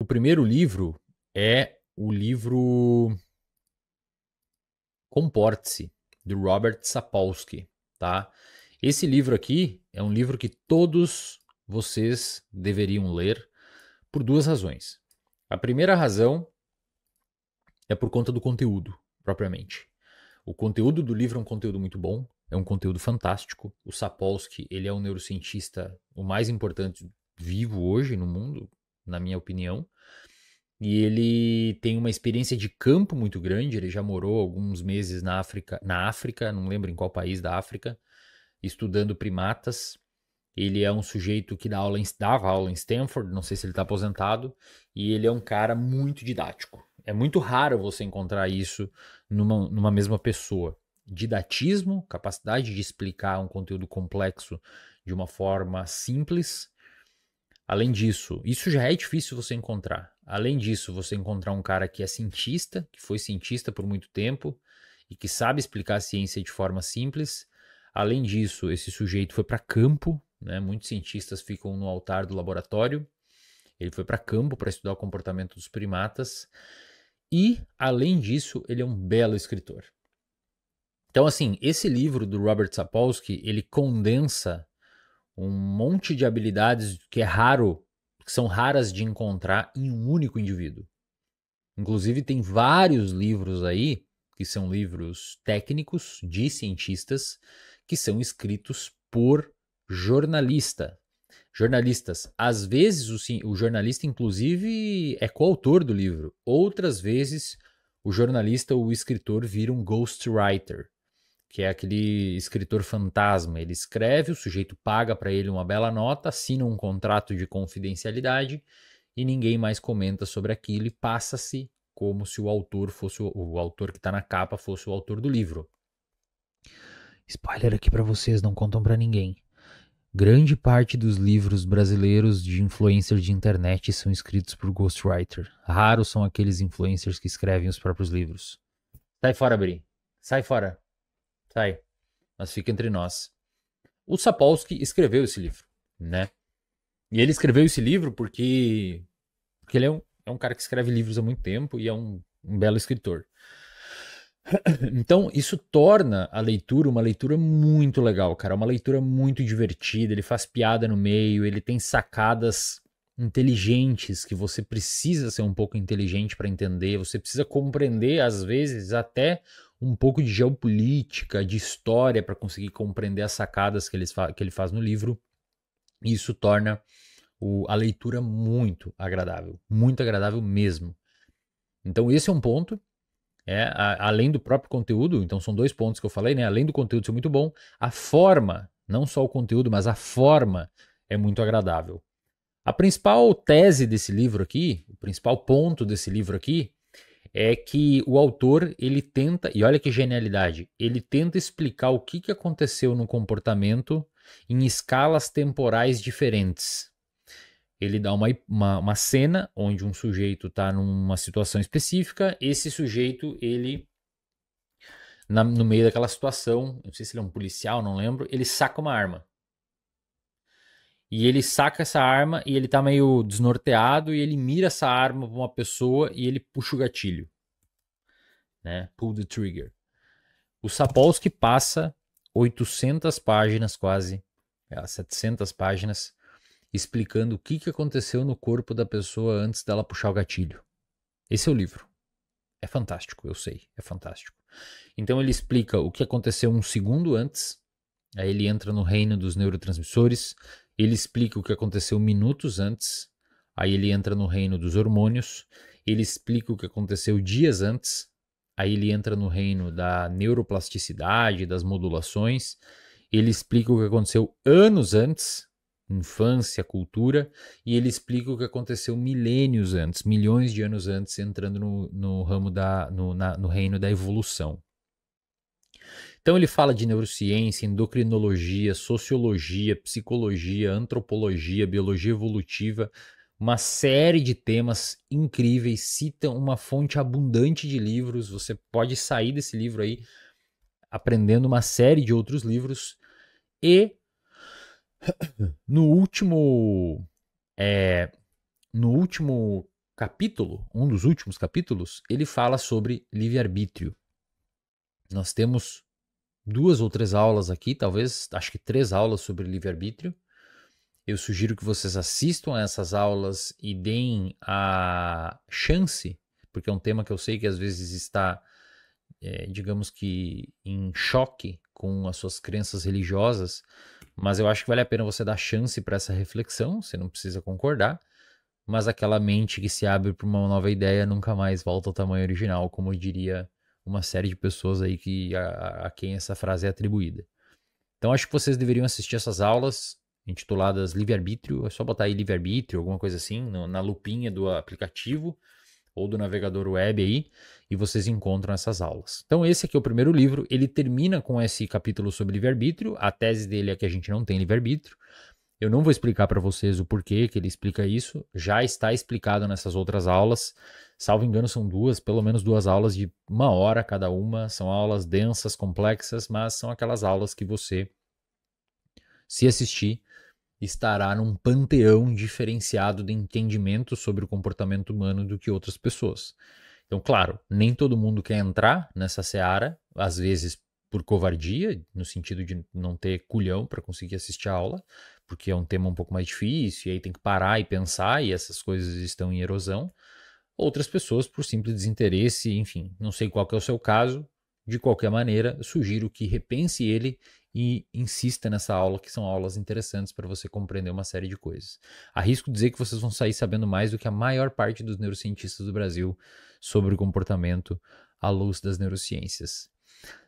O primeiro livro é o livro Comporte-se, do Robert Sapolsky, tá? Esse livro aqui é um livro que todos vocês deveriam ler por duas razões. A primeira razão é por conta do conteúdo, propriamente. O conteúdo do livro é um conteúdo muito bom, é um conteúdo fantástico. O Sapolsky, ele é um neurocientista o mais importante vivo hoje no mundo, na minha opinião. E ele tem uma experiência de campo muito grande, ele já morou alguns meses na África, não lembro em qual país da África, estudando primatas. Ele é um sujeito que dava aula em Stanford, não sei se ele está aposentado, e ele é um cara muito didático. É muito raro você encontrar isso numa mesma pessoa. Didatismo, capacidade de explicar um conteúdo complexo de uma forma simples. Além disso, isso já é difícil você encontrar. Além disso, você encontrar um cara que é cientista, que foi cientista por muito tempo e que sabe explicar a ciência de forma simples. Além disso, esse sujeito foi para campo, né? Muitos cientistas ficam no altar do laboratório. Ele foi para campo para estudar o comportamento dos primatas. E, além disso, ele é um belo escritor. Então, assim, esse livro do Robert Sapolsky, ele condensa um monte de habilidades que são raras de encontrar em um único indivíduo. Inclusive, tem vários livros aí, que são livros técnicos de cientistas, que são escritos por jornalistas. Às vezes, o jornalista, inclusive, é coautor do livro. Outras vezes, o jornalista ou o escritor vira um ghostwriter, que é aquele escritor fantasma. Ele escreve, o sujeito paga para ele uma bela nota, assina um contrato de confidencialidade e ninguém mais comenta sobre aquilo e passa-se como se o autor fosse o autor que está na capa fosse o autor do livro. Spoiler aqui para vocês, não contam para ninguém. Grande parte dos livros brasileiros de influencers de internet são escritos por ghostwriter. Raros são aqueles influencers que escrevem os próprios livros. Sai fora, Bri. Sai fora. Sai. Mas fica entre nós. O Sapolsky escreveu esse livro, né? E ele escreveu esse livro porque ele é um cara que escreve livros há muito tempo e é um belo escritor. Então, isso torna a leitura uma leitura muito legal, cara. Uma leitura muito divertida. Ele faz piada no meio, ele tem sacadas inteligentes que você precisa ser um pouco inteligente para entender. Você precisa compreender, às vezes, até um pouco de geopolítica, de história, para conseguir compreender as sacadas que ele faz no livro. Isso torna a leitura muito agradável mesmo. Então, esse é um ponto. Além do próprio conteúdo, então são dois pontos que eu falei, né? Além do conteúdo ser muito bom, a forma, não só o conteúdo, mas a forma é muito agradável. A principal tese desse livro aqui, o principal ponto desse livro aqui, é que o autor, ele tenta, e olha que genialidade, ele tenta explicar o que aconteceu no comportamento em escalas temporais diferentes. Ele dá uma cena onde um sujeito está numa situação específica, esse sujeito, ele, no meio daquela situação, não sei se ele é um policial, não lembro, ele saca uma arma. E ele saca essa arma e ele tá meio desnorteado e ele mira essa arma pra uma pessoa e ele puxa o gatilho. Né? Pull the trigger. O Sapolsky passa 800 páginas quase, 700 páginas, explicando o que aconteceu no corpo da pessoa antes dela puxar o gatilho. Esse é o livro. É fantástico, eu sei, é fantástico. Então ele explica o que aconteceu um segundo antes, aí ele entra no reino dos neurotransmissores, ele explica o que aconteceu minutos antes, aí ele entra no reino dos hormônios, ele explica o que aconteceu dias antes, aí ele entra no reino da neuroplasticidade, das modulações, ele explica o que aconteceu anos antes, infância, cultura, e ele explica o que aconteceu milênios antes, milhões de anos antes, entrando no ramo no reino da evolução. Então ele fala de neurociência, endocrinologia, sociologia, psicologia, antropologia, biologia evolutiva, uma série de temas incríveis, cita uma fonte abundante de livros, você pode sair desse livro aí aprendendo uma série de outros livros e no último capítulo, um dos últimos capítulos, ele fala sobre livre-arbítrio. Nós temos 2 ou 3 aulas aqui, talvez, acho que 3 aulas sobre livre-arbítrio. Eu sugiro que vocês assistam a essas aulas e deem a chance, porque é um tema que eu sei que às vezes está, digamos que, em choque com as suas crenças religiosas, mas eu acho que vale a pena você dar chance para essa reflexão, você não precisa concordar, mas aquela mente que se abre para uma nova ideia nunca mais volta ao tamanho original, como diria uma série de pessoas aí a quem essa frase é atribuída. Então acho que vocês deveriam assistir essas aulas intituladas Livre-Arbítrio, é só botar aí Livre-Arbítrio, alguma coisa assim, na lupinha do aplicativo ou do navegador web aí, e vocês encontram essas aulas. Então esse aqui é o primeiro livro, ele termina com esse capítulo sobre livre-arbítrio, a tese dele é que a gente não tem livre-arbítrio. Eu não vou explicar para vocês o porquê que ele explica isso, já está explicado nessas outras aulas, salvo engano são pelo menos 2 aulas de 1 hora cada uma, são aulas densas, complexas, mas são aquelas aulas que você, se assistir, estará num panteão diferenciado de entendimento sobre o comportamento humano do que outras pessoas. Então, claro, nem todo mundo quer entrar nessa seara, às vezes por covardia, no sentido de não ter culhão para conseguir assistir a aula, porque é um tema um pouco mais difícil, e aí tem que parar e pensar, e essas coisas estão em erosão. Outras pessoas por simples desinteresse, enfim, não sei qual que é o seu caso. De qualquer maneira, sugiro que repense ele e insista nessa aula, que são aulas interessantes para você compreender uma série de coisas. Arrisco dizer que vocês vão sair sabendo mais do que a maior parte dos neurocientistas do Brasil sobre o comportamento à luz das neurociências.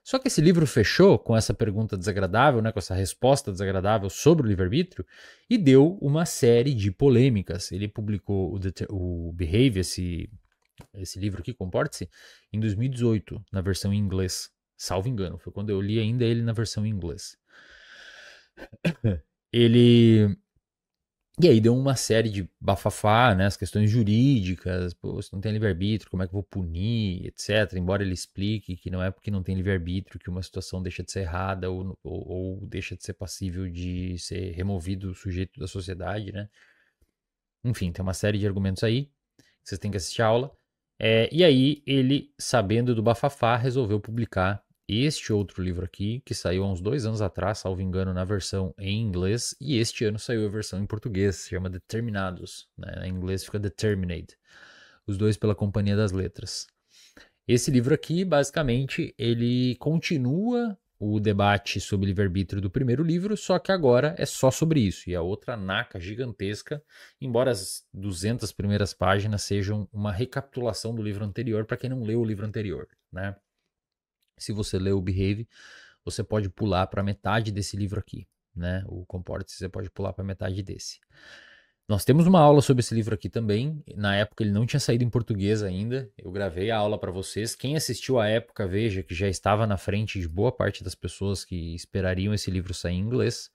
Só que esse livro fechou com essa pergunta desagradável, né, com essa resposta desagradável sobre o livre-arbítrio, e deu uma série de polêmicas. Ele publicou o Behave, esse livro aqui, Comporte-se, em 2018, na versão em inglês. Salvo engano, foi quando eu li ainda ele na versão em inglês. Ele... E aí deu uma série de bafafá, né, as questões jurídicas, pô, você não tem livre-arbítrio, como é que eu vou punir, etc. Embora ele explique que não é porque não tem livre-arbítrio que uma situação deixa de ser errada ou deixa de ser passível de ser removido o sujeito da sociedade, né. Enfim, tem uma série de argumentos aí, que vocês têm que assistir a aula. E aí ele, sabendo do bafafá, resolveu publicar este outro livro aqui, que saiu há uns 2 anos atrás, salvo engano, na versão em inglês, e este ano saiu a versão em português, se chama Determinados, né? Em inglês fica Determinate, os dois pela Companhia das Letras. Esse livro aqui, basicamente, ele continua o debate sobre livre-arbítrio do primeiro livro, só que agora é só sobre isso, e a outra naca gigantesca, embora as 200 primeiras páginas sejam uma recapitulação do livro anterior, para quem não leu o livro anterior, né? Se você leu o Behave, você pode pular para metade desse livro aqui, né? O Comporte-se, você pode pular para metade desse. Nós temos uma aula sobre esse livro aqui também. Na época ele não tinha saído em português ainda. Eu gravei a aula para vocês. Quem assistiu à época, veja que já estava na frente de boa parte das pessoas que esperariam esse livro sair em inglês.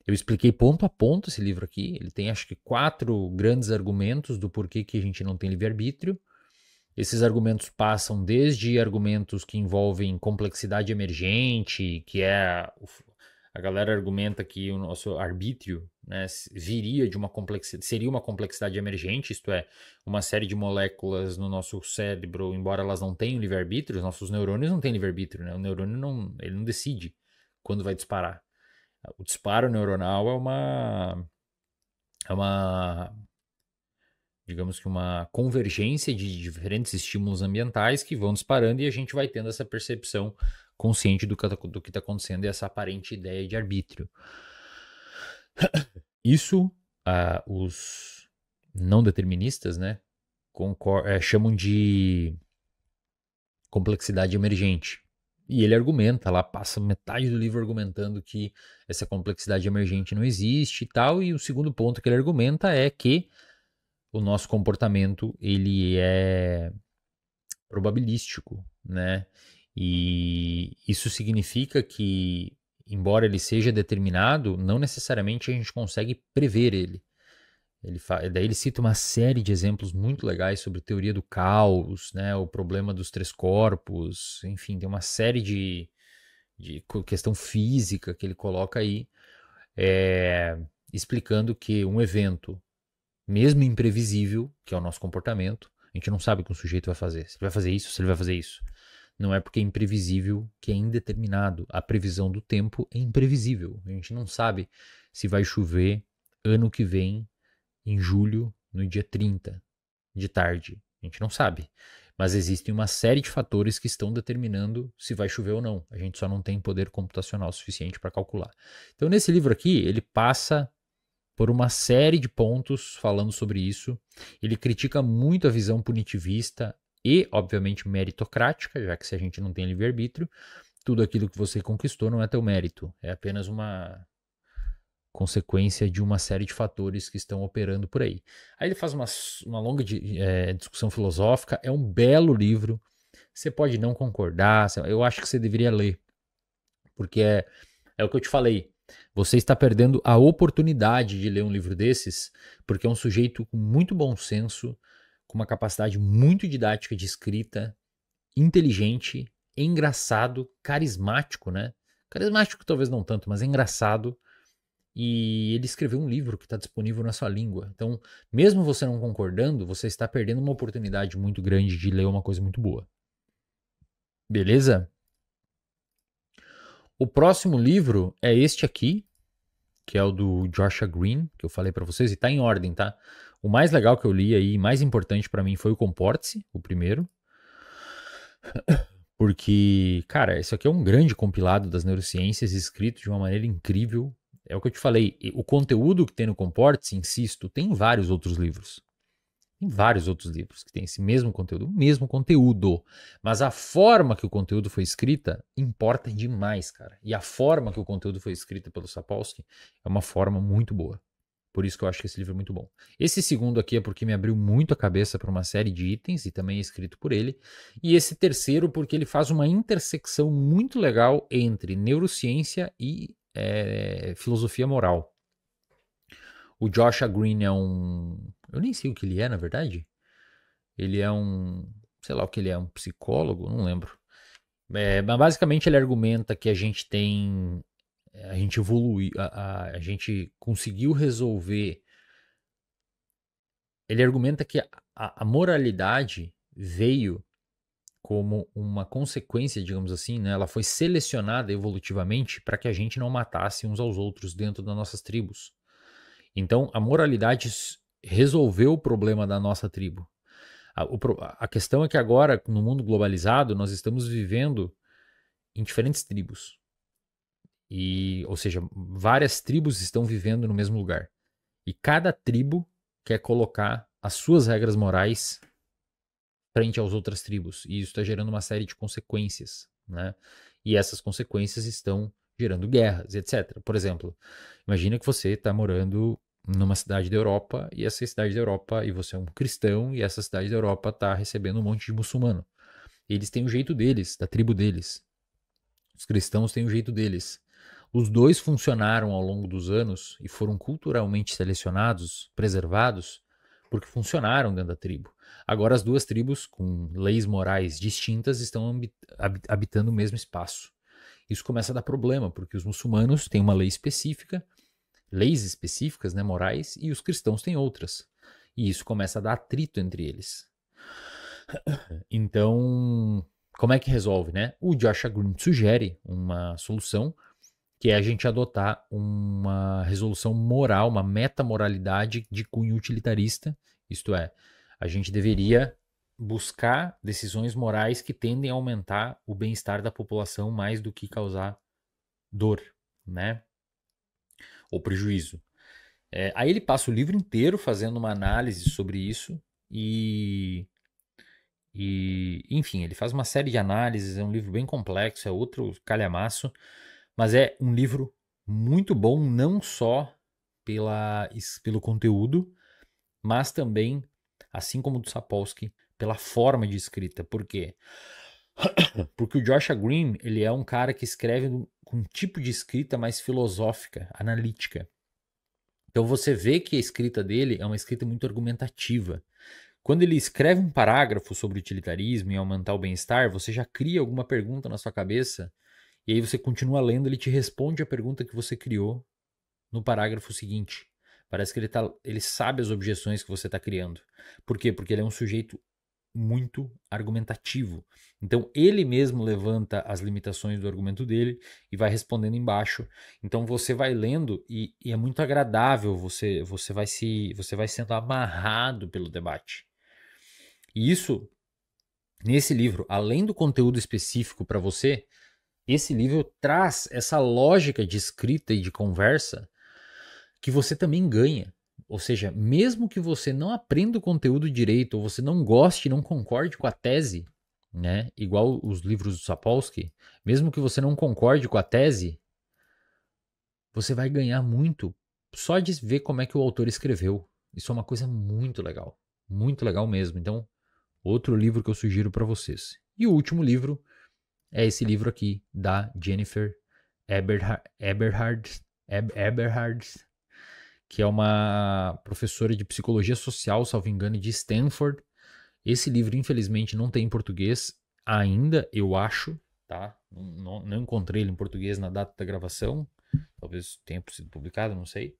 Eu expliquei ponto a ponto esse livro aqui. Ele tem acho que 4 grandes argumentos do porquê que a gente não tem livre-arbítrio. Esses argumentos passam desde argumentos que envolvem complexidade emergente, que é a galera argumenta que o nosso arbítrio, né, viria de uma complexidade, seria uma complexidade emergente, isto é, uma série de moléculas no nosso cérebro, embora elas não tenham livre-arbítrio, os nossos neurônios não têm livre-arbítrio, né? O neurônio ele não decide quando vai disparar. O disparo neuronal é uma digamos que uma convergência de diferentes estímulos ambientais que vão disparando e a gente vai tendo essa percepção consciente do que está acontecendo e essa aparente ideia de arbítrio. Isso, os não deterministas, né, chamam de complexidade emergente. E ele argumenta, lá passa metade do livro argumentando que essa complexidade emergente não existe e tal, e o segundo ponto que ele argumenta é que o nosso comportamento ele é probabilístico, né? E isso significa que, embora ele seja determinado, não necessariamente a gente consegue prever ele. Daí ele cita uma série de exemplos muito legais sobre teoria do caos, né? O problema dos 3 corpos, enfim, tem uma série de questão física que ele coloca aí, explicando que um evento mesmo imprevisível, que é o nosso comportamento, a gente não sabe o que um sujeito vai fazer. Se ele vai fazer isso, se ele vai fazer isso. Não é porque é imprevisível que é indeterminado. A previsão do tempo é imprevisível. A gente não sabe se vai chover ano que vem, em julho, no dia 30 de tarde. A gente não sabe. Mas existem uma série de fatores que estão determinando se vai chover ou não. A gente só não tem poder computacional suficiente para calcular. Então, nesse livro aqui, ele passa por uma série de pontos falando sobre isso. Ele critica muito a visão punitivista e, obviamente, meritocrática, já que se a gente não tem livre-arbítrio, tudo aquilo que você conquistou não é teu mérito, é apenas uma consequência de uma série de fatores que estão operando por aí. Aí ele faz uma longa discussão filosófica, é um belo livro, você pode não concordar, eu acho que você deveria ler, porque é o que eu te falei, você está perdendo a oportunidade de ler um livro desses, porque é um sujeito com muito bom senso, com uma capacidade muito didática de escrita, inteligente, engraçado, carismático, né? Carismático talvez não tanto, mas engraçado. E ele escreveu um livro que está disponível na sua língua. Então, mesmo você não concordando, você está perdendo uma oportunidade muito grande de ler uma coisa muito boa. Beleza? O próximo livro é este aqui, que é o do Joshua Green, que eu falei para vocês, e tá em ordem, tá? O mais legal que eu li aí, mais importante para mim foi o Comporte-se, o primeiro. Porque, cara, isso aqui é um grande compilado das neurociências, escrito de uma maneira incrível. É o que eu te falei, o conteúdo que tem no Comporte-se, insisto, tem vários outros livros. Tem vários outros livros que têm esse mesmo conteúdo, o mesmo conteúdo. Mas a forma que o conteúdo foi escrita importa demais, cara. E a forma que o conteúdo foi escrita pelo Sapolsky é uma forma muito boa. Por isso que eu acho que esse livro é muito bom. Esse segundo aqui é porque me abriu muito a cabeça para uma série de itens e também é escrito por ele. E esse terceiro porque ele faz uma intersecção muito legal entre neurociência e filosofia moral. O Joshua Green é um... Eu nem sei o que ele é, na verdade. Ele é um... Sei lá o que ele é, um psicólogo? Não lembro. Mas basicamente ele argumenta que a gente tem... A gente evoluiu, a gente conseguiu resolver. Ele argumenta que a moralidade veio como uma consequência, digamos assim, né? Ela foi selecionada evolutivamente para que a gente não matasse uns aos outros dentro das nossas tribos. Então, a moralidade resolveu o problema da nossa tribo. A questão é que agora, no mundo globalizado, nós estamos vivendo em diferentes tribos. Ou seja, várias tribos estão vivendo no mesmo lugar. E cada tribo quer colocar as suas regras morais frente às outras tribos. E isso está gerando uma série de consequências, né? E essas consequências estão gerando guerras, etc. Por exemplo, imagina que você está morando numa cidade da Europa e essa cidade da Europa, e você é um cristão, e essa cidade da Europa está recebendo um monte de muçulmano. Eles têm o jeito deles, da tribo deles. Os cristãos têm o jeito deles. Os dois funcionaram ao longo dos anos e foram culturalmente selecionados, preservados, porque funcionaram dentro da tribo. Agora as duas tribos, com leis morais distintas, estão habitando o mesmo espaço. Isso começa a dar problema, porque os muçulmanos têm uma lei específica, leis específicas, né, morais, e os cristãos têm outras. E isso começa a dar atrito entre eles. Então, como é que resolve, né? O Joshua Green sugere uma solução, que é a gente adotar uma resolução moral, uma metamoralidade de cunho utilitarista, isto é, a gente deveria buscar decisões morais que tendem a aumentar o bem-estar da população mais do que causar dor, né? Ou prejuízo. Aí ele passa o livro inteiro fazendo uma análise sobre isso enfim, ele faz uma série de análises, é um livro bem complexo, é outro calhamaço, mas é um livro muito bom, não só pelo conteúdo, mas também, assim como o do Sapolsky, pela forma de escrita. Por quê? Porque o Joshua Green, ele é um cara que escreve com um tipo de escrita mais filosófica, analítica. Então você vê que a escrita dele é uma escrita muito argumentativa. Quando ele escreve um parágrafo sobre utilitarismo e aumentar o bem-estar, você já cria alguma pergunta na sua cabeça e aí você continua lendo, ele te responde a pergunta que você criou no parágrafo seguinte. Parece que ele sabe as objeções que você está criando. Por quê? Porque ele é um sujeito muito argumentativo. Então ele mesmo levanta as limitações do argumento dele e vai respondendo embaixo. Então você vai lendo e é muito agradável, você vai sendo amarrado pelo debate. E isso, nesse livro, além do conteúdo específico para você, esse livro traz essa lógica de escrita e de conversa que você também ganha. Ou seja, mesmo que você não aprenda o conteúdo direito, ou você não goste, não concorde com a tese, né? Igual os livros do Sapolsky, mesmo que você não concorde com a tese, você vai ganhar muito só de ver como é que o autor escreveu. Isso é uma coisa muito legal mesmo. Então, outro livro que eu sugiro para vocês. E o último livro é esse livro aqui da Jennifer Eberhard, que é uma professora de psicologia social, salvo engano, de Stanford. Esse livro, infelizmente, não tem em português ainda, eu acho, tá? Não encontrei ele em português na data da gravação. Talvez tenha sido publicado, não sei.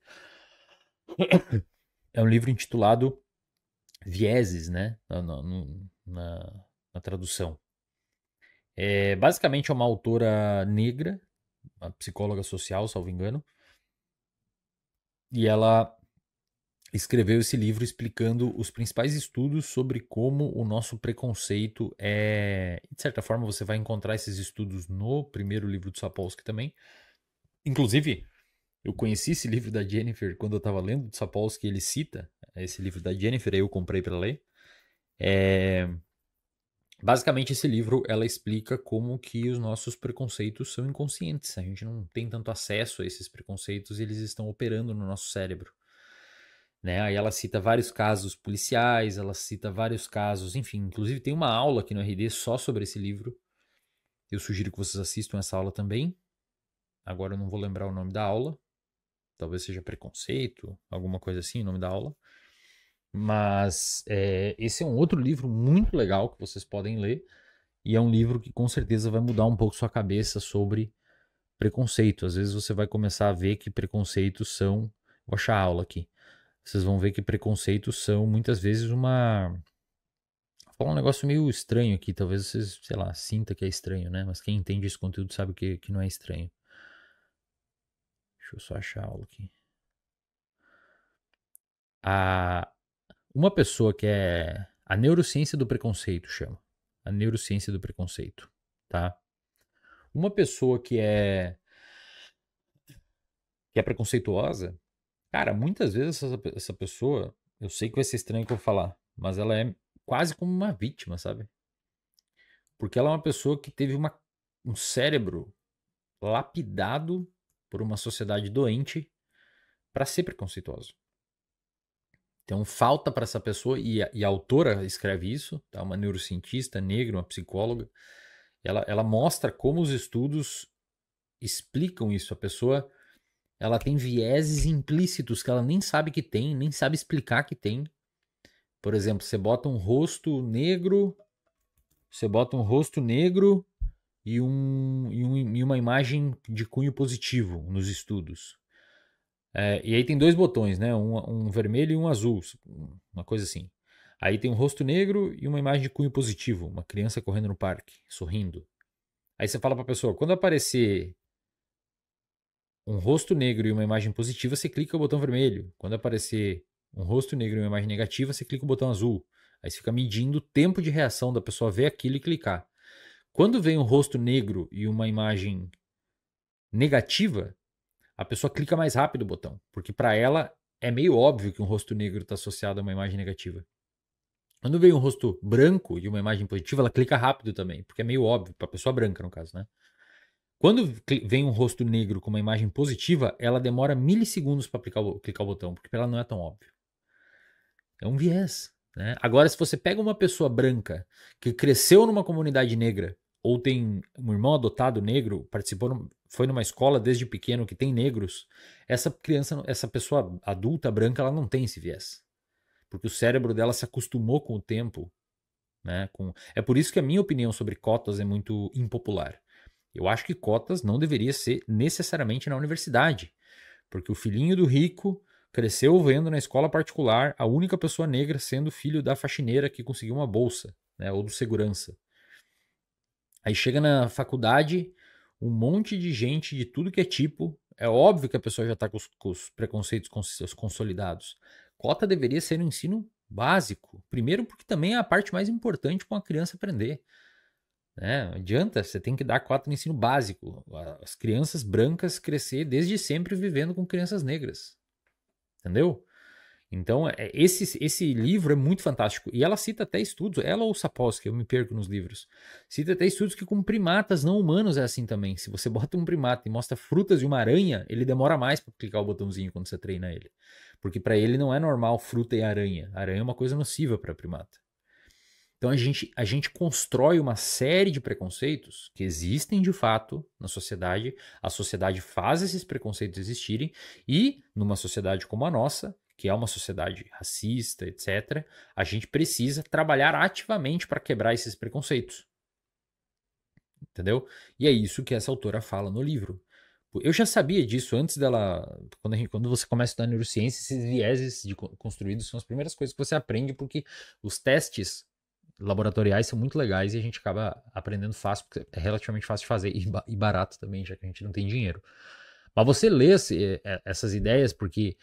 É um livro intitulado Vieses, né? Na tradução. Basicamente é uma autora negra, uma psicóloga social, salvo engano. E ela escreveu esse livro explicando os principais estudos sobre como o nosso preconceito é... De certa forma, você vai encontrar esses estudos no primeiro livro do Sapolsky também. Inclusive, eu conheci esse livro da Jennifer quando eu estava lendo do Sapolsky, ele cita esse livro da Jennifer, aí eu comprei para ler. Basicamente, esse livro, ela explica como que os nossos preconceitos são inconscientes. A gente não tem tanto acesso a esses preconceitos e eles estão operando no nosso cérebro. Né? Aí ela cita vários casos policiais, ela cita vários casos, enfim, inclusive tem uma aula aqui no RD só sobre esse livro. Eu sugiro que vocês assistam essa aula também. Agora eu não vou lembrar o nome da aula. Talvez seja preconceito, alguma coisa assim, o nome da aula. Mas esse é um outro livro muito legal que vocês podem ler. E é um livro que com certeza vai mudar um pouco sua cabeça sobre preconceito. Às vezes você vai começar a ver que preconceitos são... Vou achar a aula aqui. Vocês vão ver que preconceitos são muitas vezes uma... Vou falar um negócio meio estranho aqui, talvez vocês, sei lá, sinta que é estranho, né? Mas quem entende esse conteúdo sabe que não é estranho. Deixa eu só achar a aula aqui. Uma pessoa que é... A neurociência do preconceito chama. A neurociência do preconceito, tá? Uma pessoa que é preconceituosa, cara, muitas vezes essa pessoa, eu sei que vai ser estranho que eu vou falar, mas ela é quase como uma vítima, sabe? Porque ela é uma pessoa que teve um cérebro lapidado por uma sociedade doente para ser preconceituosa. Então falta para essa pessoa, e a autora escreve isso, tá? Uma neurocientista negra, uma psicóloga, ela mostra como os estudos explicam isso. A pessoa ela tem vieses implícitos que ela nem sabe que tem, nem sabe explicar que tem. Por exemplo, você bota um rosto negro e uma imagem de cunho positivo nos estudos. E aí tem dois botões, né? Um vermelho e um azul, uma coisa assim. Aí tem um rosto negro e uma imagem de cunho positivo, uma criança correndo no parque, sorrindo. Aí você fala para a pessoa, quando aparecer um rosto negro e uma imagem positiva, você clica o botão vermelho. Quando aparecer um rosto negro e uma imagem negativa, você clica o botão azul. Aí você fica medindo o tempo de reação da pessoa ver aquilo e clicar. Quando vem um rosto negro e uma imagem negativa, a pessoa clica mais rápido o botão, porque para ela é meio óbvio que um rosto negro está associado a uma imagem negativa. Quando vem um rosto branco e uma imagem positiva, ela clica rápido também, porque é meio óbvio, para a pessoa branca no caso, né? Quando vem um rosto negro com uma imagem positiva, ela demora milissegundos para clicar o botão, porque para ela não é tão óbvio. É um viés. Né? Agora, se você pega uma pessoa branca que cresceu numa comunidade negra, ou tem um irmão adotado negro, foi numa escola desde pequeno que tem negros, essa criança, essa pessoa adulta branca, ela não tem esse viés. Porque o cérebro dela se acostumou com o tempo. Né? É por isso que a minha opinião sobre cotas é muito impopular. Eu acho que cotas não deveria ser necessariamente na universidade, porque o filhinho do rico cresceu vendo na escola particular a única pessoa negra sendo filho da faxineira que conseguiu uma bolsa, né, ou do segurança. Aí chega na faculdade, um monte de gente de tudo que é tipo. É óbvio que a pessoa já está com os preconceitos consolidados. Cota deveria ser um ensino básico. Primeiro, porque também é a parte mais importante para uma criança aprender. Né? Não adianta, você tem que dar cota no ensino básico. As crianças brancas crescer desde sempre vivendo com crianças negras. Entendeu? Então, esse livro é muito fantástico. E ela cita até estudos, ela ou o Sapolsky, eu me perco nos livros. Cita até estudos que com primatas não humanos é assim também. Se você bota um primata e mostra frutas de uma aranha, ele demora mais para clicar o botãozinho quando você treina ele. Porque para ele não é normal fruta e aranha. Aranha é uma coisa nociva para primata. Então a gente constrói uma série de preconceitos que existem de fato na sociedade. A sociedade faz esses preconceitos existirem. E numa sociedade como a nossa, que é uma sociedade racista, etc., a gente precisa trabalhar ativamente para quebrar esses preconceitos. Entendeu? E é isso que essa autora fala no livro. Eu já sabia disso antes dela. Quando você começa a estudar neurociência, esses vieses construídos são as primeiras coisas que você aprende, porque os testes laboratoriais são muito legais e a gente acaba aprendendo fácil, porque é relativamente fácil de fazer e barato também, já que a gente não tem dinheiro. Mas você lê essas ideias porque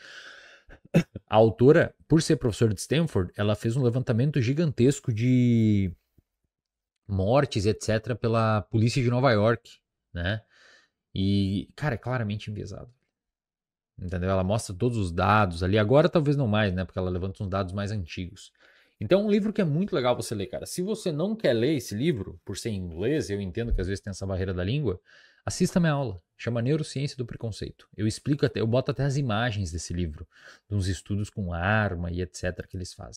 a autora, por ser professora de Stanford, ela fez um levantamento gigantesco de mortes, etc., pela polícia de Nova York, né? E, cara, é claramente enviesado. Entendeu? Ela mostra todos os dados ali. Agora talvez não mais, né? Porque ela levanta uns dados mais antigos. Então é um livro que é muito legal você ler, cara. Se você não quer ler esse livro, por ser em inglês, eu entendo que às vezes tem essa barreira da língua, assista a minha aula. Chama Neurociência do Preconceito. Eu explico até, eu boto até as imagens desse livro, de uns estudos com arma e etc. que eles fazem.